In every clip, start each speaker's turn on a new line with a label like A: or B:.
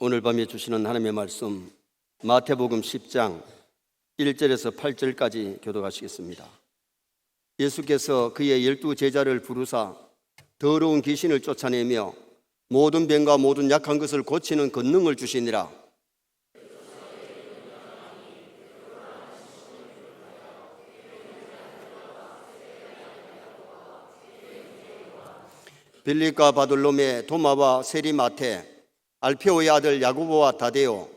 A: 오늘 밤에 주시는 하나님의 말씀 마태복음 10장 1절에서 8절까지 교독하시겠습니다. 예수께서 그의 12 제자를 부르사 더러운 귀신을 쫓아내며 모든 병과 모든 약한 것을 고치는 권능을 주시니라. 빌립과 바돌로메, 도마와 세리마테, 알페오의 아들 야고보와 다데오,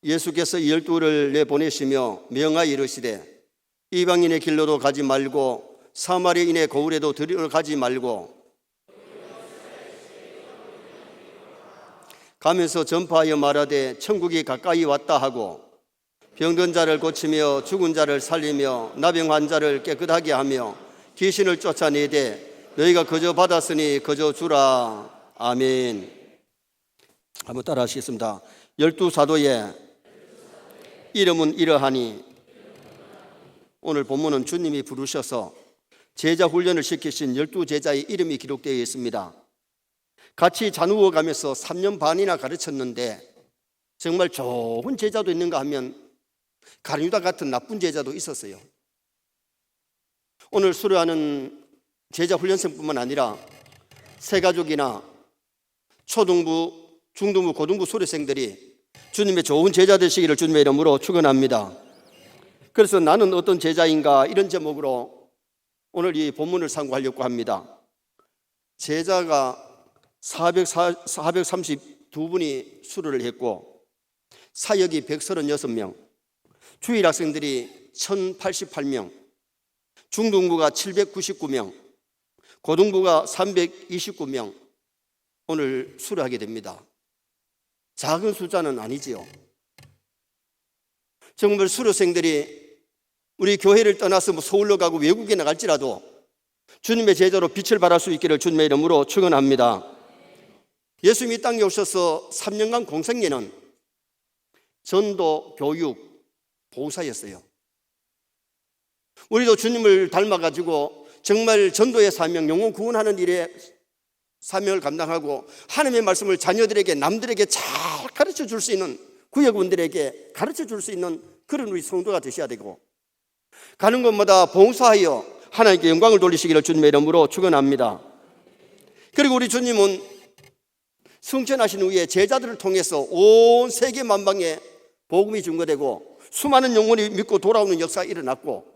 A: 예수께서 12를 내보내시며 명하여 이르시되 이방인의 길로도 가지 말고 사마리아인의 거울에도 들어가지 말고 가면서 전파하여 말하되 천국이 가까이 왔다 하고 병든 자를 고치며 죽은 자를 살리며 나병 환자를 깨끗하게 하며 귀신을 쫓아내되 너희가 거저 받았으니 거저 주라. 아멘. 한번 따라 하시겠습니다. 12 사도의 이름은 이러하니. 오늘 본문은 주님이 부르셔서 제자 훈련을 시키신 12 제자의 이름이 기록되어 있습니다. 같이 자누어 가면서 3년 반이나 가르쳤는데 정말 좋은 제자도 있는가 하면 가룟유다 같은 나쁜 제자도 있었어요. 오늘 수료하는 제자 훈련생뿐만 아니라 새가족이나 초등부, 중등부, 고등부 수료생들이 주님의 좋은 제자 되시기를 주님의 이름으로 축원합니다. 그래서 나는 어떤 제자인가 이런 제목으로 오늘 이 본문을 상고하려고 합니다. 제자가 432분이 수료를 했고 사역이 136명, 주일 학생들이 1088명, 중등부가 799명, 고등부가 329명 오늘 수료하게 됩니다. 작은 숫자는 아니지요. 정말 수료생들이 우리 교회를 떠나서 서울로 가고 외국에 나갈지라도 주님의 제자로 빛을 발할 수 있기를 주님의 이름으로 축원합니다. 예수님이 땅에 오셔서 3년간 공생애는 전도, 교육, 보호사였어요. 우리도 주님을 닮아가지고 정말 전도의 사명, 영혼 구원하는 일에 사명을 감당하고 하나님의 말씀을 자녀들에게, 남들에게 잘 가르쳐 줄 수 있는, 구역원들에게 가르쳐 줄 수 있는 그런 우리 성도가 되셔야 되고, 가는 곳마다 봉사하여 하나님께 영광을 돌리시기를 주님의 이름으로 축원합니다. 그리고 우리 주님은 승천하신 후에 제자들을 통해서 온 세계 만방에 복음이 증거되고 수많은 영혼이 믿고 돌아오는 역사가 일어났고,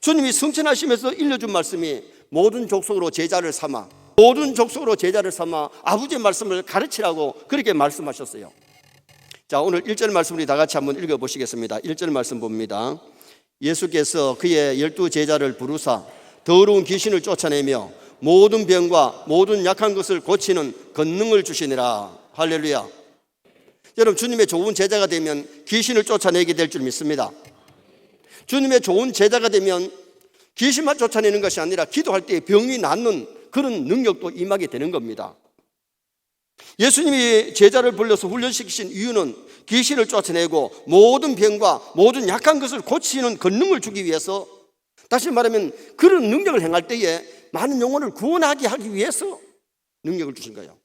A: 주님이 승천하시면서 일러준 말씀이 모든 족속으로 제자를 삼아, 모든 족속으로 제자를 삼아 아버지의 말씀을 가르치라고 그렇게 말씀하셨어요. 자, 오늘 1절 말씀 우리 다 같이 한번 읽어보시겠습니다. 1절 말씀 봅니다. 예수께서 그의 12 제자를 부르사 더러운 귀신을 쫓아내며 모든 병과 모든 약한 것을 고치는 권능을 주시니라. 할렐루야. 여러분, 주님의 좋은 제자가 되면 귀신을 쫓아내게 될 줄 믿습니다. 주님의 좋은 제자가 되면 귀신만 쫓아내는 것이 아니라 기도할 때 병이 낫는 그런 능력도 임하게 되는 겁니다. 예수님이 제자를 불러서 훈련시키신 이유는 귀신을 쫓아내고 모든 병과 모든 약한 것을 고치는 권능을 주기 위해서, 다시 말하면 그런 능력을 행할 때에 많은 영혼을 구원하게 하기 위해서 능력을 주신 거예요.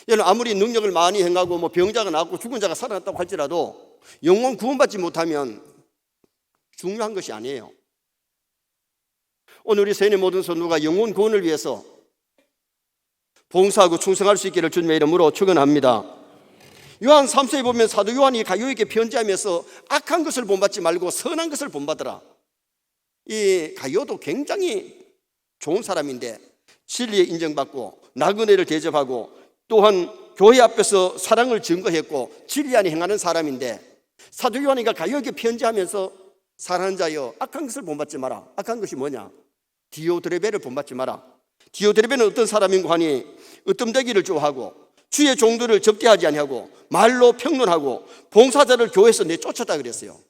A: 여러분, 아무리 능력을 많이 행하고 병자가 낫고 죽은 자가 살아났다고 할지라도 영혼 구원받지 못하면 중요한 것이 아니에요. 오늘 우리 세인의 모든 성도가 영혼 구원을 위해서 봉사하고 충성할 수 있기를 주님의 이름으로 축원합니다. 요한 3서에 보면 사도 요한이 가요에게 편지하면서 악한 것을 본받지 말고 선한 것을 본받으라. 이 가요도 굉장히 좋은 사람인데 진리에 인정받고 나그네를 대접하고 또한 교회 앞에서 사랑을 증거했고 진리 안에 행하는 사람인데, 사도 요한이가 가요에게 편지하면서 사랑하는 자여 악한 것을 본받지 마라. 악한 것이 뭐냐? 디오드레베를 본받지 마라. 디오드레베는 어떤 사람인고 하니 으뜸되기를 좋아하고 주의 종들을 접대하지 아니하고 말로 평론하고 봉사자를 교회에서 내쫓았다 그랬어요.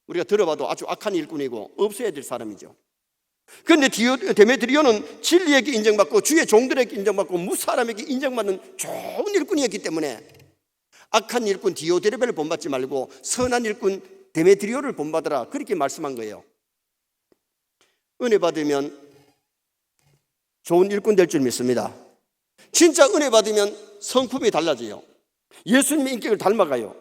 A: 우리가 들어봐도 아주 악한 일꾼이고 없어야 될 사람이죠. 그런데 데메드리오는 진리에게 인정받고 주의 종들에게 인정받고 무사람에게 인정받는 좋은 일꾼이었기 때문에 악한 일꾼 디오드레베를 본받지 말고 선한 일꾼 데메드리오를 본받으라, 그렇게 말씀한 거예요. 은혜 받으면 좋은 일꾼 될 줄 믿습니다. 진짜 은혜 받으면 성품이 달라져요. 예수님의 인격을 닮아가요.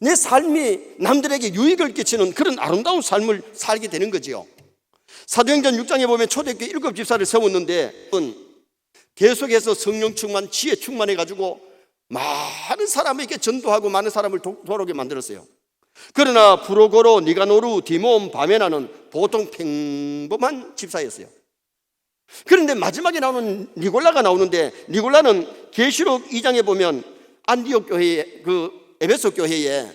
A: 내 삶이 남들에게 유익을 끼치는 그런 아름다운 삶을 살게 되는 거지요. 사도행전 6장에 보면 초대교회 7 집사를 세웠는데 계속해서 성령 충만, 지혜 충만해가지고 많은 사람에게 전도하고 많은 사람을 돌아오게 만들었어요. 그러나 브로고로, 니가노르, 디몬, 바메나는 보통 평범한 집사였어요. 그런데 마지막에 나오는 니골라가 나오는데, 니골라는 계시록 2장에 보면 안디옥 교회에, 에베소 교회에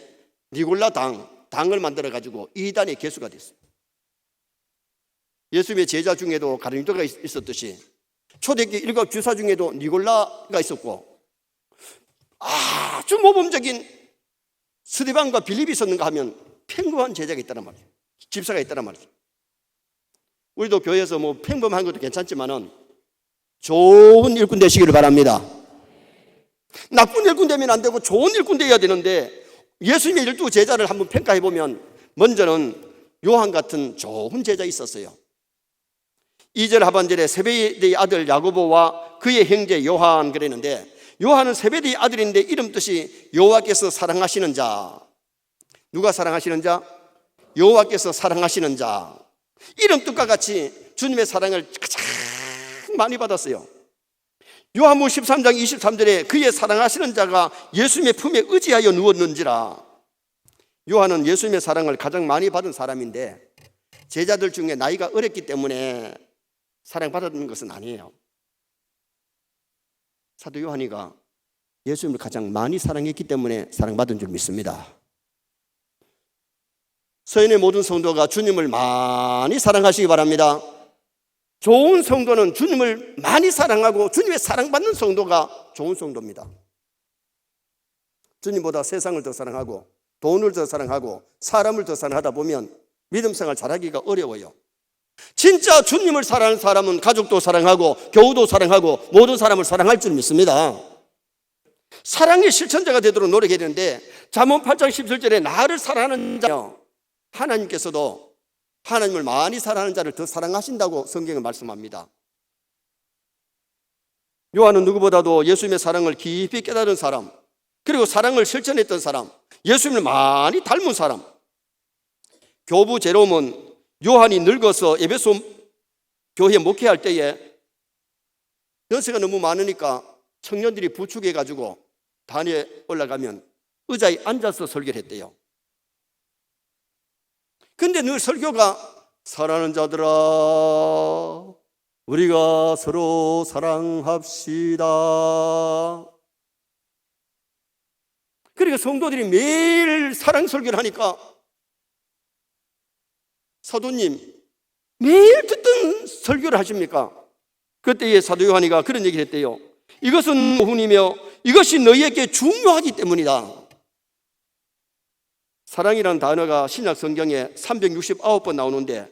A: 니골라 당을 만들어 가지고 이단의 개수가 됐어요. 예수님의 제자 중에도 가룟유다가 있었듯이 초대교회 7 주사 중에도 니골라가 있었고, 아주 모범적인 스데반과 빌립이 있었는가 하면 평범한 제자가 있다는 말이에요. 집사가 있다는 말이죠. 우리도 교회에서 뭐 평범한 것도 괜찮지만은 좋은 일꾼 되시기를 바랍니다. 나쁜 일꾼 되면 안 되고 좋은 일꾼 되어야 되는데, 예수님의 12 제자를 한번 평가해 보면 먼저는 요한 같은 좋은 제자 있었어요. 2절 하반절에 세베대의 아들 야고보와 그의 형제 요한 그랬는데, 요한은 세베대의 아들인데 이름 뜻이 여호와께서 사랑하시는 자. 누가 사랑하시는 자? 여호와께서 사랑하시는 자. 이름 뜻과 같이 주님의 사랑을 가장 많이 받았어요. 요한복음 13장 23절에 그의 사랑하시는 자가 예수님의 품에 의지하여 누웠는지라. 요한은 예수님의 사랑을 가장 많이 받은 사람인데 제자들 중에 나이가 어렸기 때문에 사랑받았는 것은 아니에요. 사도 요한이가 예수님을 가장 많이 사랑했기 때문에 사랑받은 줄 믿습니다. 서인의 모든 성도가 주님을 많이 사랑하시기 바랍니다. 좋은 성도는 주님을 많이 사랑하고 주님의 사랑받는 성도가 좋은 성도입니다. 주님보다 세상을 더 사랑하고 돈을 더 사랑하고 사람을 더 사랑하다 보면 믿음 생활 잘하기가 어려워요. 진짜 주님을 사랑하는 사람은 가족도 사랑하고 교우도 사랑하고 모든 사람을 사랑할 줄 믿습니다. 사랑의 실천자가 되도록 노력해야 되는데, 잠언 8장 17절에 나를 사랑하는 자요, 하나님께서도 하나님을 많이 사랑하는 자를 더 사랑하신다고 성경은 말씀합니다. 요한은 누구보다도 예수님의 사랑을 깊이 깨달은 사람, 그리고 사랑을 실천했던 사람, 예수님을 많이 닮은 사람. 교부 제롬은 요한이 늙어서 에베소 교회에 목회할 때에 연세가 너무 많으니까 청년들이 부축해가지고 단위에 올라가면 의자에 앉아서 설교를 했대요. 근데 늘 설교가 사랑하는 자들아 우리가 서로 사랑합시다. 그러니까 성도들이 매일 사랑 설교를 하니까 사도님 매일 듣던 설교를 하십니까? 그때에 사도 요한이가 그런 얘기를 했대요. 이것은 모훈이며 이것이 너희에게 중요하기 때문이다. 사랑이라는 단어가 신약 성경에 369번 나오는데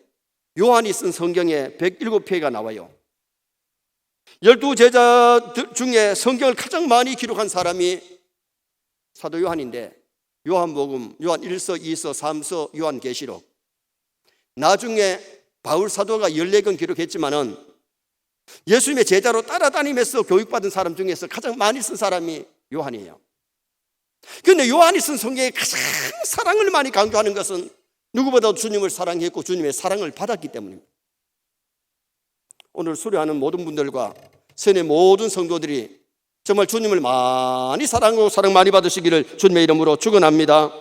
A: 요한이 쓴 성경에 107회가 나와요. 12 제자 중에 성경을 가장 많이 기록한 사람이 사도 요한인데, 요한복음, 요한 1서, 2서, 3서, 요한계시록. 나중에 바울 사도가 14권 기록했지만은 예수님의 제자로 따라다니면서 교육받은 사람 중에서 가장 많이 쓴 사람이 요한이에요. 그런데 요한이 쓴 성경에 가장 사랑을 많이 강조하는 것은 누구보다도 주님을 사랑했고 주님의 사랑을 받았기 때문입니다. 오늘 수료하는 모든 분들과 선의 모든 성도들이 정말 주님을 많이 사랑하고 사랑 많이 받으시기를 주님의 이름으로 축원합니다.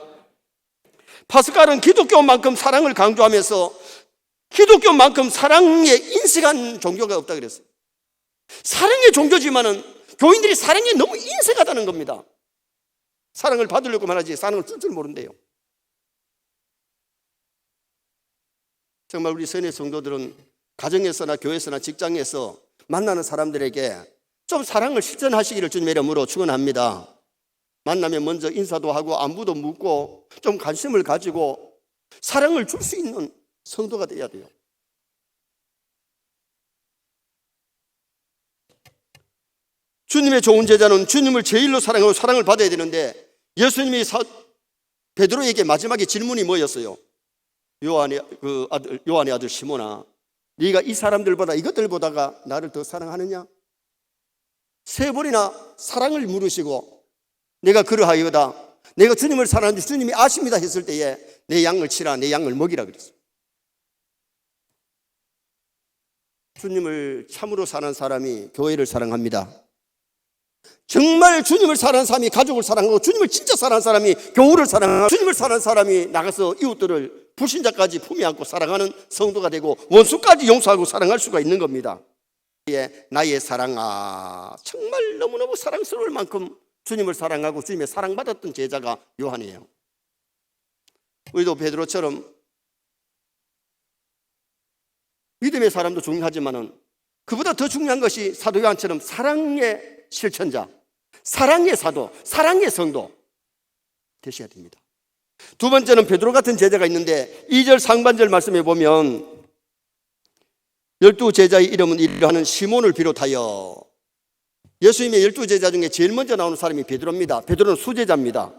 A: 파스칼은 기독교만큼 사랑을 강조하면서 기독교만큼 사랑에 인색한 종교가 없다 그랬어요. 사랑의 종교지만은 교인들이 사랑에 너무 인색하다는 겁니다. 사랑을 받으려고만 하지 사랑을 쓸 줄 모른대요. 정말 우리 선의 성도들은 가정에서나 교회에서나 직장에서 만나는 사람들에게 좀 사랑을 실천하시기를 주님의 이름으로 축원합니다. 만나면 먼저 인사도 하고 안부도 묻고 좀 관심을 가지고 사랑을 줄 수 있는 성도가 되어야 돼요. 주님의 좋은 제자는 주님을 제일로 사랑하고 사랑을 받아야 되는데, 예수님이 베드로에게 마지막에 질문이 뭐였어요? 요한의 아들 시몬아, 네가 이 사람들보다 이것들보다가 나를 더 사랑하느냐? 3번이나 사랑을 물으시고 내가 그러하여다 내가 주님을 사랑하는지 주님이 아십니다 했을 때에 내 양을 치라 내 양을 먹이라 그랬어요. 주님을 참으로 사랑하는 사람이 교회를 사랑합니다. 정말 주님을 사랑하는 사람이 가족을 사랑하고 주님을 진짜 사랑하는 사람이 교우를 사랑하고 주님을 사랑하는 사람이 나가서 이웃들을 불신자까지 품에 안고 사랑하는 성도가 되고 원수까지 용서하고 사랑할 수가 있는 겁니다. 나의 사랑아 정말 너무너무 사랑스러울 만큼 주님을 사랑하고 주님의 사랑받았던 제자가 요한이에요. 우리도 베드로처럼 믿음의 사람도 중요하지만 그보다 더 중요한 것이 사도 요한처럼 사랑의 실천자, 사랑의 사도, 사랑의 성도 되셔야 됩니다. 두 번째는 베드로 같은 제자가 있는데 2절 상반절 말씀에 보면 12제자의 이름은 이러하는 시몬을 비롯하여 예수님의 12제자 중에 제일 먼저 나오는 사람이 베드로입니다. 베드로는 수제자입니다.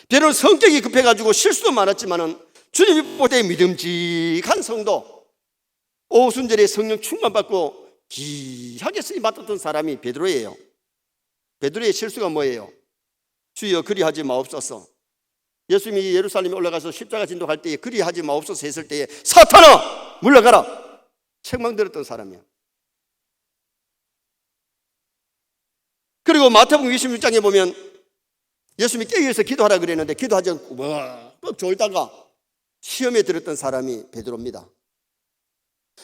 A: 베드로는 성격이 급해가지고 실수도 많았지만 주님이 볼 때 믿음직한 성도, 오순절에 성령 충만받고 귀하게 쓰임 받았던 사람이 베드로예요. 베드로의 실수가 뭐예요? 주여 그리하지 마옵소서. 예수님이 예루살렘에 올라가서 십자가 진도할 때에 그리하지 마옵소서 했을 때에 사탄아 물러가라 책망 들었던 사람이야. 그리고 마태복음 26장에 보면 예수님이 깨어서 기도하라 그랬는데 기도하지 않고 뻑 졸다가 시험에 들었던 사람이 베드로입니다.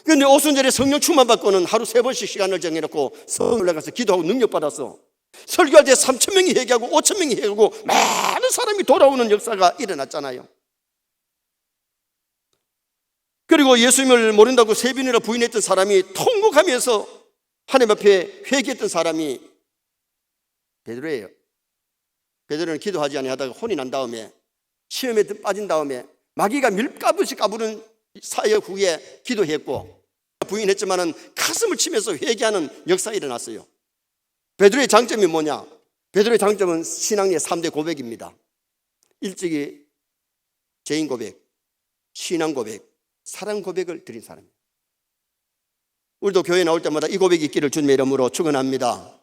A: 그런데 오순절에 성령 충만 받고는 하루 3번씩 시간을 정해놓고 성 올라가서 기도하고 능력받아서 설교할 때 3,000명이 회개하고 5,000명이 회개하고 많은 사람이 돌아오는 역사가 일어났잖아요. 그리고 예수님을 모른다고 3번이나 부인했던 사람이 통곡하면서 하나님 앞에 회개했던 사람이 베드로예요. 베드로는 기도하지 아니하다가 혼이 난 다음에 시험에 빠진 다음에 마귀가 밀가부씩 까부는 사역 후에 기도했고 부인했지만은 가슴을 치면서 회개하는 역사가 일어났어요. 베드로의 장점이 뭐냐? 베드로의 장점은 신앙의 3대 고백입니다. 일찍이 죄인 고백, 신앙 고백, 사랑 고백을 드린 사람입니다. 우리도 교회 나올 때마다 이 고백이 있기를 주님의 이름으로 축원합니다.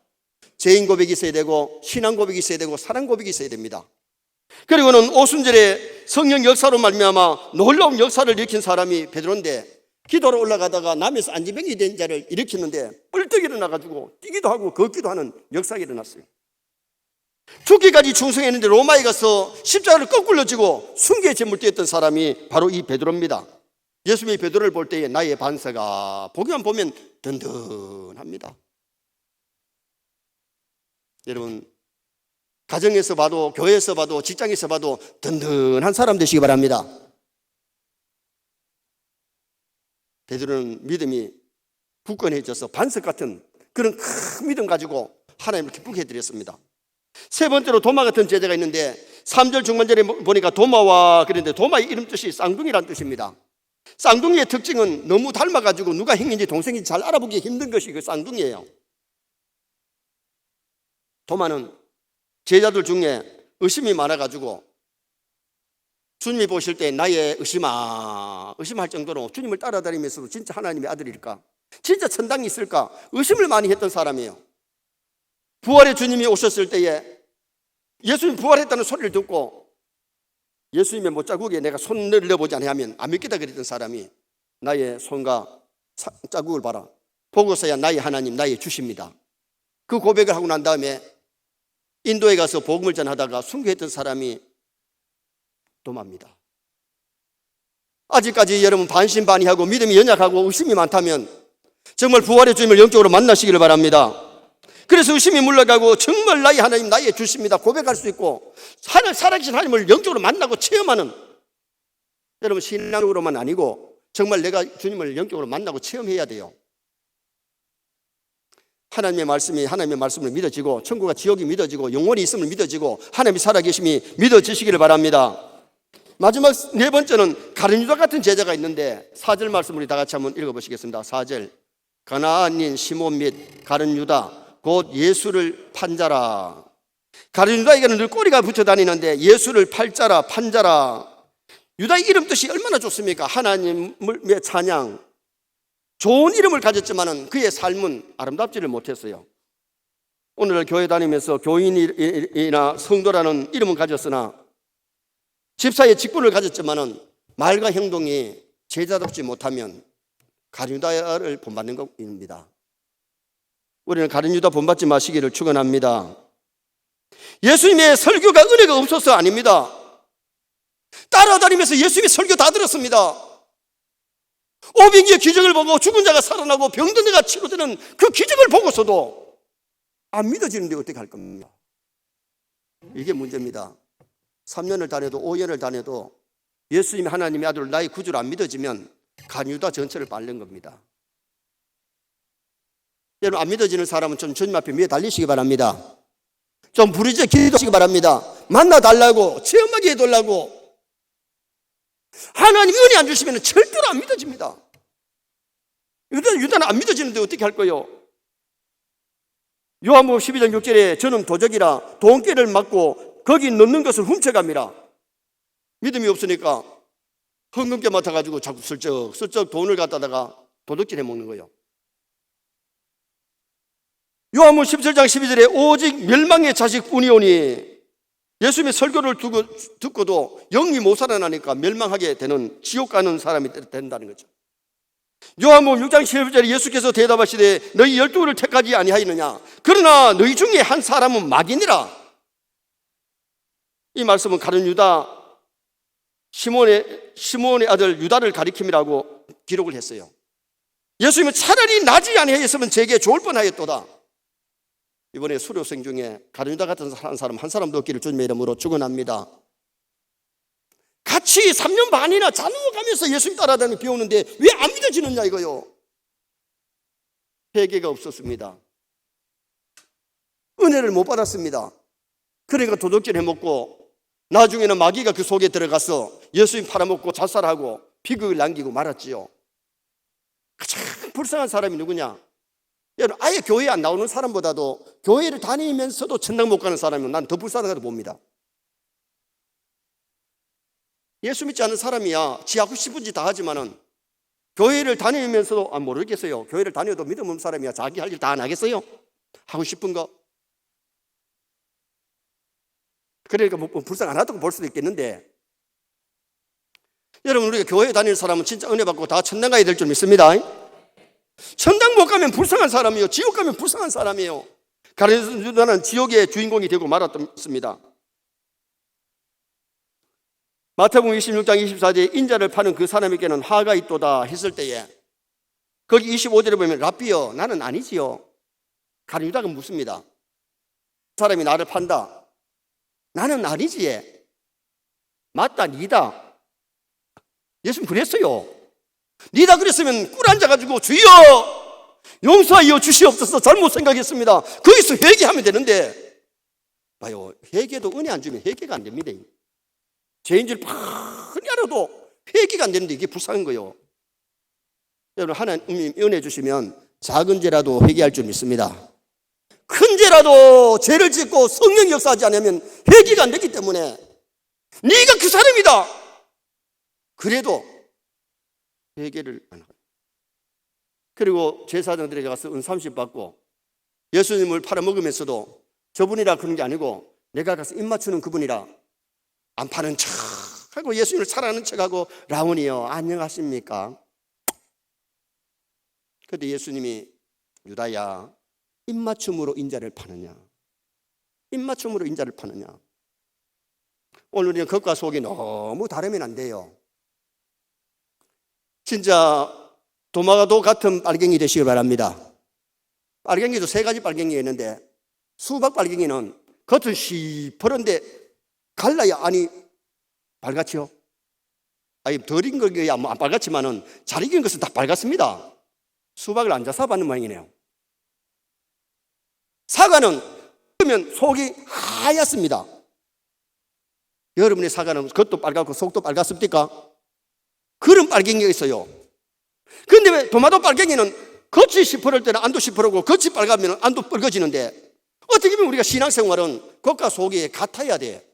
A: 죄인 고백이 있어야 되고 신앙 고백이 있어야 되고 사랑 고백이 있어야 됩니다. 그리고는 오순절에 성령 역사로 말미암아 놀라운 역사를 일으킨 사람이 베드로인데 기도로 올라가다가 남에서 안진병이 된 자를 일으키는데 뻘떡 일어나가지고 뛰기도 하고 걷기도 하는 역사가 일어났어요. 죽기까지 충성했는데 로마에 가서 십자가를 거꾸로 지고 순교의 제물되었던 사람이 바로 이 베드로입니다. 예수님이 베드로를 볼 때에 나의 반사가 보기만 보면 든든합니다. 여러분 가정에서 봐도 교회에서 봐도 직장에서 봐도 든든한 사람 되시기 바랍니다. 베드로는 믿음이 굳건해져서 반석 같은 그런 큰 믿음 가지고 하나님을 기쁘게 해드렸습니다. 세 번째로 도마 같은 제자가 있는데 3절 중반절에 보니까 도마와 그런데 도마의 이름 뜻이 쌍둥이란 뜻입니다. 쌍둥이의 특징은 너무 닮아가지고 누가 형인지 동생인지 잘 알아보기 힘든 것이 그 쌍둥이에요. 도마는 제자들 중에 의심이 많아가지고 주님이 보실 때 나의 의심할 정도로 주님을 따라다니면서도 진짜 하나님의 아들일까? 진짜 천당이 있을까? 의심을 많이 했던 사람이에요. 부활의 주님이 오셨을 때에 예수님 부활했다는 소리를 듣고 예수님의 못자국에 내가 손을 넣어보지 않으면 안 믿겠다 그랬던 사람이 나의 손과 자국을 봐라. 보고서야 나의 하나님, 나의 주십니다. 그 고백을 하고 난 다음에 인도에 가서 복음을 전하다가 순교했던 사람이 도마입니다. 아직까지 여러분 반신반의하고 믿음이 연약하고 의심이 많다면 정말 부활의 주님을 영적으로 만나시기를 바랍니다. 그래서 의심이 물러가고 정말 나의 하나님, 나의 주십니다 고백할 수 있고 살아계신 하나님을 영적으로 만나고 체험하는, 여러분 신앙적으로만 아니고 정말 내가 주님을 영적으로 만나고 체험해야 돼요. 하나님의 말씀을 믿어지고 천국과 지옥이 믿어지고 영원히 있음을 믿어지고 하나님이 살아계심이 믿어지시기를 바랍니다. 마지막 네 번째는 가룟 유다 같은 제자가 있는데 4절 말씀 우리 다 같이 한번 읽어보시겠습니다. 4절 가나안인 시몬 및 가룟 유다 곧 예수를 판 자라. 가룟 유다에게는 늘 꼬리가 붙여 다니는데 예수를 팔 자라, 판 자라. 유다의 이름 뜻이 얼마나 좋습니까? 하나님의 찬양, 좋은 이름을 가졌지만은 그의 삶은 아름답지를 못했어요. 오늘날 교회 다니면서 교인이나 성도라는 이름은 가졌으나 집사의 직분을 가졌지만은 말과 행동이 제자답지 못하면 가룟유다를 본받는 것입니다. 우리는 가룟유다 본받지 마시기를 축원합니다. 예수님의 설교가 은혜가 없어서 아닙니다. 따라다니면서 예수님의 설교 다 들었습니다. 오병이의 기적을 보고 죽은 자가 살아나고 병든 자가 치료되는 그 기적을 보고서도 안 믿어지는데 어떻게 할 겁니까? 이게 문제입니다. 3년을 다녀도 5년을 다녀도 예수님이 하나님의 아들 나의 구주를 안 믿어지면 가룟유다 전체를 빨는 겁니다. 여러분, 안 믿어지는 사람은 좀 주님 앞에 위에 달리시기 바랍니다. 좀 부르짖어 기도하시기 바랍니다. 만나달라고, 체험하게 해달라고. 하나님 은혜 안 주시면 절대로 안 믿어집니다. 유다는 안 믿어지는데 어떻게 할 거예요? 요한복음 12장 6절에 저는 도적이라 돈깨를 맞고 거기 넣는 것을 훔쳐갑니다. 믿음이 없으니까 헌금깨 맡아가지고 자꾸 슬쩍 돈을 갖다다가 도둑질 해먹는 거예요. 요한복음 17장 12절에 오직 멸망의 자식뿐이 오니 예수님의 설교를 듣고도 영이 못 살아나니까 멸망하게 되는 지옥 가는 사람이 된다는 거죠. 요한복음 6장 11절에 예수께서 대답하시되 너희 12를 택하지 아니하였느냐 그러나 너희 중에 한 사람은 마귀니라. 이 말씀은 가룟유다 시몬의 아들 유다를 가리킴이라고 기록을 했어요. 예수님은 차라리 나지 아니하였으면 제게 좋을 뻔하였도다. 이번에 수료생 중에 가룟유다 같은 사람 한 사람도 없기를 주님의 이름으로 축원합니다. 같이 3년 반이나 자누어가면서 예수님 따라다니며 배우는데 왜 안 믿어지느냐 이거요. 회개가 없었습니다. 은혜를 못 받았습니다. 그러니까 도둑질 해먹고 나중에는 마귀가 그 속에 들어가서 예수님 팔아먹고 자살하고 비극을 남기고 말았지요. 가장 불쌍한 사람이 누구냐? 여러분, 아예 교회에 안 나오는 사람보다도 교회를 다니면서도 천당 못 가는 사람이면 난 더 불쌍하다고 봅니다. 예수 믿지 않는 사람이야 지 하고 싶은 짓 다 하지만은 교회를 다니면서도 모르겠어요. 교회를 다녀도 믿음 없는 사람이야 자기 할 일 다 안 하겠어요? 하고 싶은 거. 그러니까 뭐 불쌍 안 하다고 볼 수도 있겠는데, 여러분, 우리가 교회에 다니는 사람은 진짜 은혜 받고 다 천당 가야 될 줄 믿습니다. 천당 못 가면 불쌍한 사람이에요. 지옥 가면 불쌍한 사람이에요. 가룟유다는 지옥의 주인공이 되고 말았습니다. 마태복음 26장 24절에 인자를 파는 그 사람에게는 화가 있도다 했을 때에 거기 25절에 보면 랍비여 나는 아니지요. 가룟유다가 묻습니다. 사람이 나를 판다. 나는 아니지. 맞다 니다. 예수님 그랬어요. 니다 그랬으면 꿀 앉아가지고 주여 용서하여 주시옵소서 잘못 생각했습니다. 거기서 회개하면 되는데 봐요. 회개도 은혜 안 주면 회개가 안 됩니다. 죄인 줄 뻔히 알아도 회개가 안 되는데 이게 불쌍한 거예요. 여러분, 하나님 은혜 주시면 작은 죄라도 회개할 줄 믿습니다. 큰 죄라도 죄를 짓고 성령 역사하지 않으면 회개가 안 되기 때문에 네가 그 사람이다 그래도 회개를 안 하고, 그리고 제사장들에게 가서 은 30 받고 예수님을 팔아먹으면서도 저분이라 그런 게 아니고 내가 가서 입 맞추는 그분이라 안 파는 척하고 예수님을 살아가는 척하고 라온이요 안녕하십니까. 그런데 예수님이 유다야 입맞춤으로 인자를 파느냐, 입맞춤으로 인자를 파느냐. 오늘 우리는 겉과 속이 너무 다르면 안 돼요. 진짜 도마도 같은 빨갱이 되시길 바랍니다. 빨갱이도 3가지 빨갱이가 있는데 수박 빨갱이는 겉은 시퍼런데 갈라야 아니 빨갛지요. 아니 덜 익은 거야 안 빨갛지만은 잘 익은 것은 다 빨갛습니다. 수박을 앉아서 받는 모양이네요. 사과는 그러면 속이 하얗습니다. 여러분의 사과는 겉도 빨갛고 속도 빨갛습니까? 그런 빨갱이가 있어요. 그런데 왜 도마도 빨갱이는 겉이 시퍼럴 때는 안도 시퍼르고 겉이 빨가면 안도 빨개지는데 어떻게 보면 우리가 신앙생활은 겉과 속이 같아야 돼.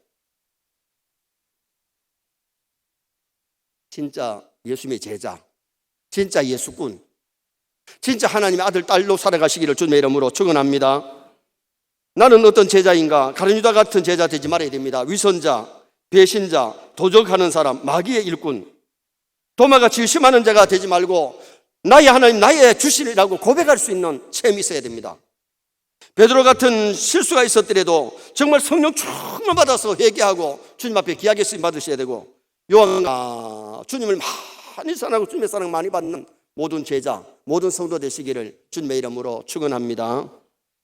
A: 진짜 예수님의 제자, 진짜 예수꾼, 진짜 하나님의 아들, 딸로 살아가시기를 주님의 이름으로 축원합니다. 나는 어떤 제자인가? 가룟 유다 같은 제자 되지 말아야 됩니다. 위선자, 배신자, 도적하는 사람, 마귀의 일꾼, 도마같이 의심하는 자가 되지 말고 나의 하나님, 나의 주신이라고 고백할 수 있는 체험이 있어야 됩니다. 베드로 같은 실수가 있었더라도 정말 성령 충만 받아서 회개하고 주님 앞에 귀하게 쓰임 받으셔야 되고, 요한과 주님을 많이 사랑하고 주님의 사랑 많이 받는 모든 제자, 모든 성도 되시기를 주님의 이름으로 축원합니다.